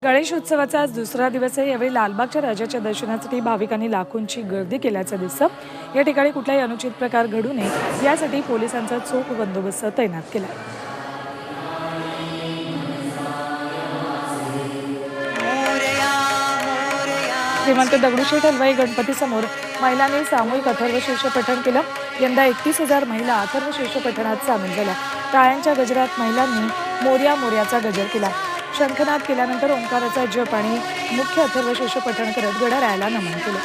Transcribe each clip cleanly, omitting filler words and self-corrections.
गणेश उत्सवाचा आज दुसरा दिवस आहे। यावेळी लालबागच्या राजाच्या दर्शनासाठी भाविकांनी लाखोंची गर्दी केल्याचं दिसतं। या ठिकाणी कुठलाही अनुचित प्रकार घडू नये यासाठी पोलिसांचा चोख बंदोबस्त तैनात केला आहे। श्रीमंत दगडूशेठ हलवाई गणपती समोर महिलांनी सामूहिक अथर्वशीर्ष पठण केलं। यंदा 31,000 महिला अथर्वशीर्ष पठणात सामील झाल्या। टाळ्यांच्या गजरात महिलांनी मोरया मोरयाचा गजर केला। शंखनाद केल्यानंतर ओंकाराचा जप आणि मुख्य अथर्वशीर्ष पठण करत गणरायाला नमन केलं।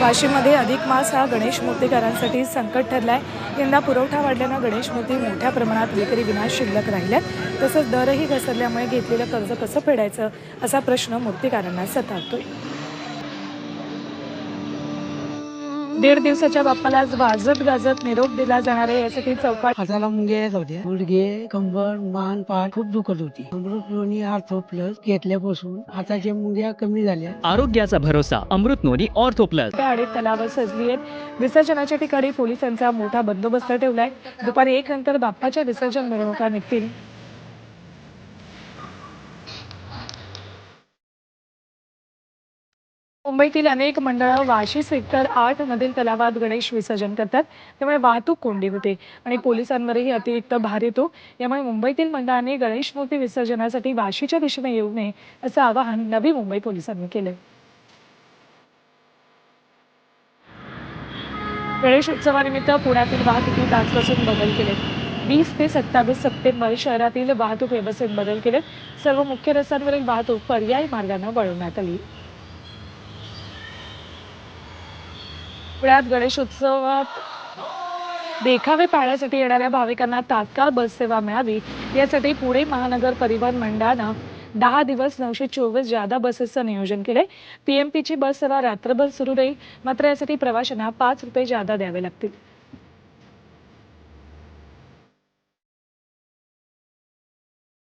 वाशिममध्ये अधिक मास हा गणेश मूर्तिकारांसाठी संकट ठरलाय। यंदा पुरवठा वाढल्यानं गणेश मूर्ती मोठ्या प्रमाणात विक्री विना शिल्लक राहिल्या। तसंच दरही घसरल्यामुळे घेतलेलं कर्ज कसं फेडायचं असा प्रश्न मूर्तिकारांना सतावतोय। 1.5 दिवसाच्या बाप्पाला आज वाजत गाजत निरोप दिला जाणार आहे। यासाठी चौकात हाताला मुंग्या येत होत्या, गुडघे, कंबर, मान, पाठ खूप दुखत होती। अमृत नोनी ऑर्थो प्लस घेतल्यापासून हाताच्या मुंग्या कमी झाल्या। आरोग्याचा भरोसा अमृत नोनी ऑर्थो प्लस। आणि तलाव सजली आहेत। विसर्जनाच्या ठिकाणी पोलिसांचा मोठा बंदोबस्त ठेवलाय। दुपारी 1 नंतर बाप्पाच्या विसर्जन मिरवणुका निघतील। मुंबईतील अनेक मंडळं वाशी सेक्टर 8 मधील तलावात गणेश विसर्जन करतात। त्यामुळे वाहतूक कोंडी होते आणि पोलिसांवरही अतिरिक्त भार येतो। यामुळे मुंबईतील मंडळांनी गणेश मूर्ती विसर्जनासाठी वाशीच्या दिशेने येऊ नये असं आवाहन नवी मुंबई पोलिसांनी केलं। गणेश उत्सवानिमित्त पुण्यातील वाहतुकीत आजपासून बदल केले। 20 ते 27 सप्टेंबर शहरातील वाहतूक व्यवस्थेत बदल केले। सर्व मुख्य रस्त्यांवरील वाहतूक पर्यायी मार्गाने वळवण्यात आली। पुण्यात गणेश उत्सवात देखावे पाहण्यासाठी येणाऱ्या भाविकांना तात्काळ बस सेवा मिळावी यासाठी पुणे महानगर परिवहन मंडळानं 10 दिवस 924 जादा बसेसचं नियोजन केलंय। पीएमपीची बस सेवा रात्रभर सुरू राहील, मात्र यासाठी प्रवाशांना 5 रुपये जादा द्यावे लागतील।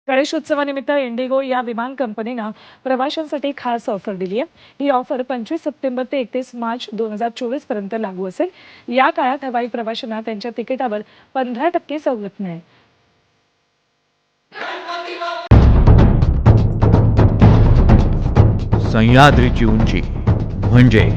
गणेशोत्सवानिमित्त इंडिगो या विमान कंपनीनं प्रवाशांसाठी खास ऑफर दिली आहे। ही ऑफर 25 सप्टेंबर ते 31 मार्च 2024 पर्यंत लागू असेल। या काळात हवाई प्रवाशांना त्यांच्या तिकिटावर 15% सवलत मिळेल। सह्याद्रीची उंची म्हणजे